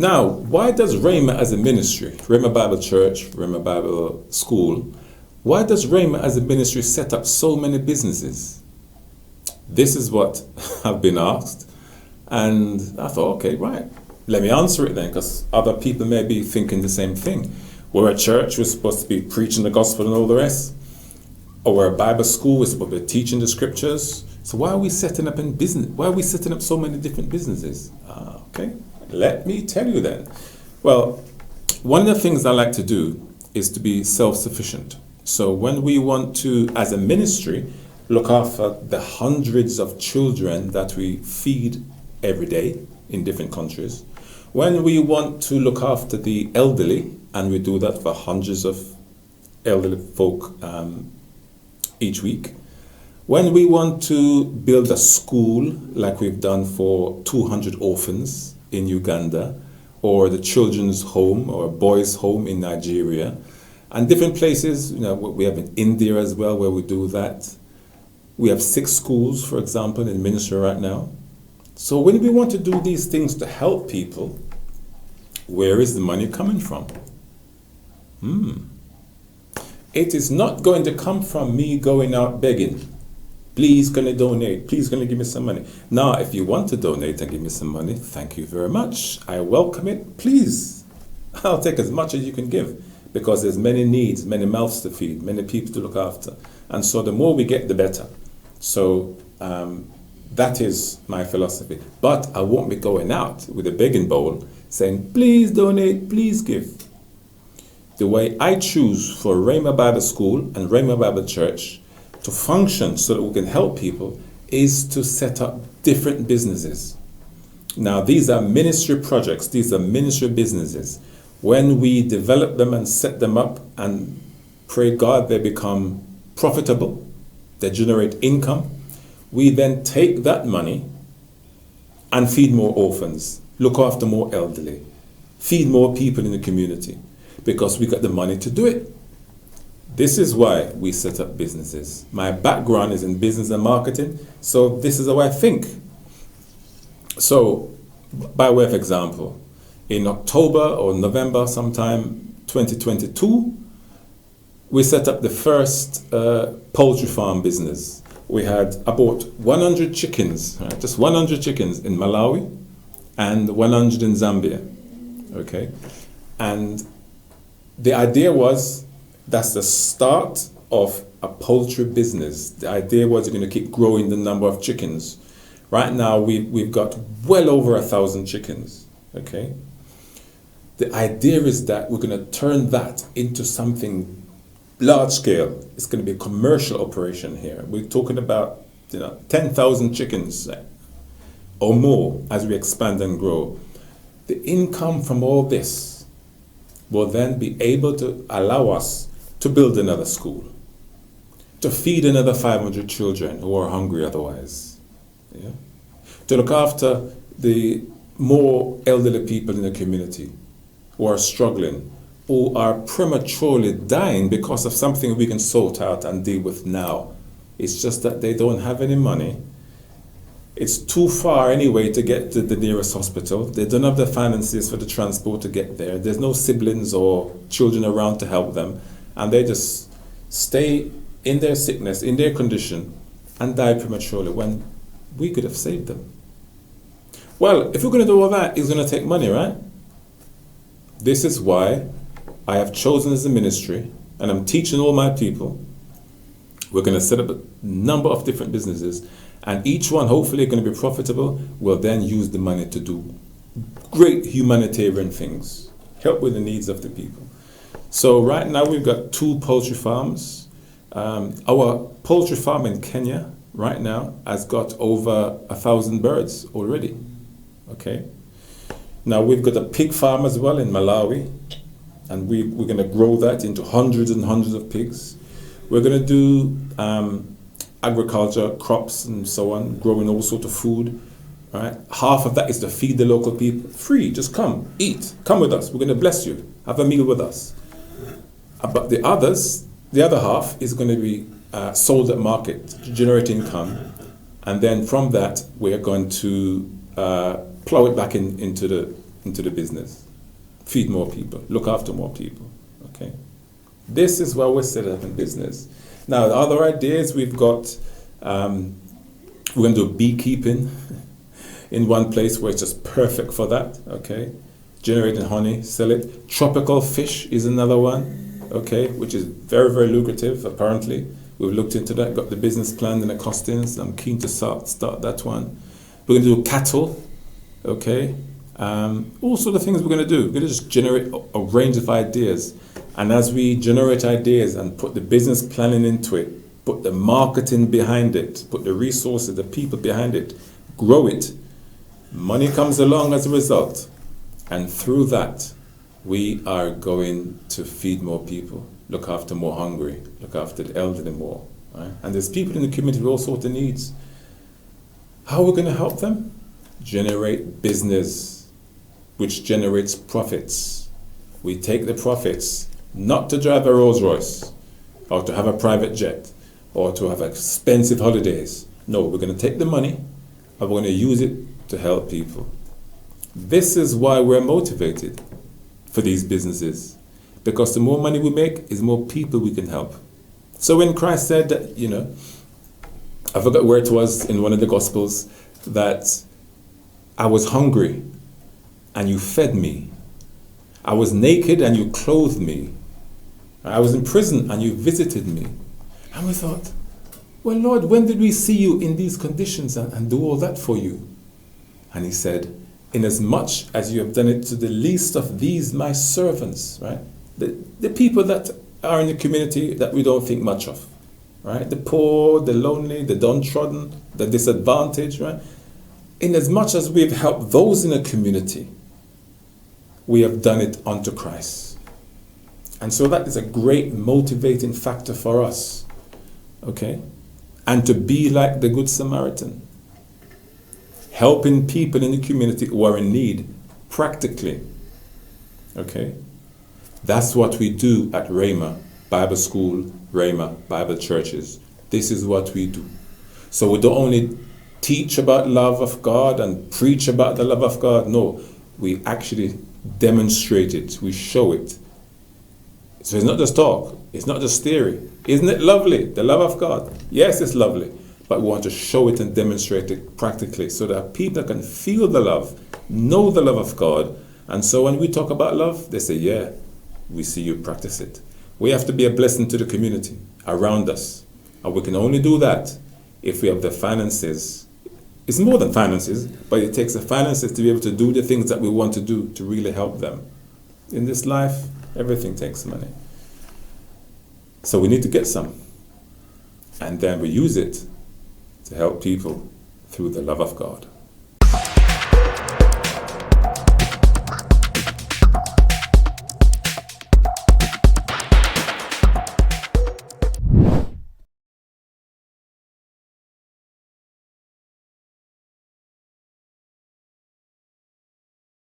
Now, why does Rhema as a ministry, Rhema Bible Church, Rhema Bible School, why does Rhema as a ministry set up so many businesses? This is what I've been asked. And I thought, okay, right, let me answer it then, because other people may be thinking the same thing. We're a church, we're supposed to be preaching the gospel and all the rest. Or we're a Bible school, we're supposed to be teaching the scriptures. So why are we setting up in business? Why are we setting up so many different businesses? Okay, let me tell you then. Well, one of the things I like to do is to be self-sufficient. So when we want to, as a ministry, look after the hundreds of children that we feed every day in different countries, when we want to look after the elderly, and we do that for hundreds of elderly folk each week, when we want to build a school like we've done for 200 orphans in Uganda, or the children's home or boys' home in Nigeria, and different places, we have in India as well where we do that. We have 6 schools, for example, in ministry right now. So when we want to do these things to help people, where is the money coming from? It is not going to come from me going out begging. Please, can you donate? Please, can you give me some money? Now, if you want to donate and give me some money, thank you very much. I welcome it. Please, I'll take as much as you can give, because there's many needs, many mouths to feed, many people to look after. And so the more we get, the better. So that is my philosophy. But I won't be going out with a begging bowl saying, please donate, please give. The way I choose for Rhema Bible School and Rhema Bible Church to function so that we can help people is to set up different businesses. Now, these are ministry projects, these are ministry businesses. When we develop them and set them up and pray God they become profitable, they generate income, we then take that money and feed more orphans, look after more elderly, feed more people in the community, because we got the money to do it. This is why we set up businesses. My background is in business and marketing, so this is how I think. So, by way of example, in October or November sometime 2022, we set up the first poultry farm business. I bought 100 chickens, right? Just 100 chickens in Malawi and 100 in Zambia, okay? And the idea was, that's the start of a poultry business. The idea was you're going to keep growing the number of chickens. Right now, we've got well over 1,000 chickens, okay? The idea is that we're going to turn that into something large scale. It's going to be a commercial operation here. We're talking about 10,000 chickens or more as we expand and grow. The income from all this will then be able to allow us to build another school, to feed another 500 children who are hungry otherwise, to look after the more elderly people in the community who are struggling, who are prematurely dying because of something we can sort out and deal with now. It's just that they don't have any money. It's too far anyway to get to the nearest hospital. They don't have the finances for the transport to get there. There's no siblings or children around to help them. And they just stay in their sickness, in their condition, and die prematurely when we could have saved them. Well, if we're going to do all that, it's going to take money, right? This is why I have chosen as a ministry, and I'm teaching all my people, we're going to set up a number of different businesses, and each one hopefully going to be profitable. We'll then use the money to do great humanitarian things, help with the needs of the people. So right now we've got 2 poultry farms. Our poultry farm in Kenya right now has got over 1,000 birds already. Okay. Now we've got a pig farm as well in Malawi, and we're going to grow that into hundreds and hundreds of pigs. We're going to do agriculture, crops and so on, growing all sorts of food. Right? Half of that is to feed the local people. Free, just come, eat, come with us. We're going to bless you. Have a meal with us. But the other half is going to be sold at market to generate income. And then from that, we're going to plow it back into the into the business. Feed more people, look after more people. Okay? This is why we're set up in business. Now, the other ideas we've got, we're going to do beekeeping in one place where it's just perfect for that. Okay? Generating honey, sell it. Tropical fish is another one, okay, which is very, very lucrative, apparently. We've looked into that, got the business plan and the costings. I'm keen to start that one. We're going to do cattle, okay. All sort of things we're going to do. We're going to just generate a range of ideas. And as we generate ideas and put the business planning into it, put the marketing behind it, put the resources, the people behind it, grow it, money comes along as a result. And through that, we are going to feed more people, look after more hungry, look after the elderly more. Right? And there's people in the community with all sorts of needs. How are we going to help them? Generate business, which generates profits. We take the profits, not to drive a Rolls Royce, or to have a private jet, or to have expensive holidays. No, we're going to take the money, and we're going to use it to help people. This is why we're motivated for these businesses, because the more money we make is more people we can help. So when Christ said that, I forgot where it was in one of the Gospels, that I was hungry and you fed me. I was naked and you clothed me. I was in prison and you visited me. And we thought, well, Lord, when did we see you in these conditions and do all that for you? And he said, inasmuch as you have done it to the least of these my servants, right? The people that are in the community that we don't think much of, right? The poor, the lonely, the downtrodden, the disadvantaged, right? Inasmuch as we've helped those in a community, we have done it unto Christ. And so that is a great motivating factor for us, okay? And to be like the Good Samaritan, helping people in the community who are in need practically. Okay? That's what we do at Rhema Bible School, Rhema Bible Churches. This is what we do. So we don't only teach about love of God and preach about the love of God. No, we actually demonstrate it. We show it. So it's not just talk. It's not just theory. Isn't it lovely? The love of God. Yes, it's lovely. But we want to show it and demonstrate it practically so that people can feel the love, know the love of God. And so when we talk about love, they say, yeah, we see you practice it. We have to be a blessing to the community around us. And we can only do that if we have the finances. It's more than finances, but it takes the finances to be able to do the things that we want to do to really help them. In this life, everything takes money. So we need to get some. And then we use it to help people through the love of God.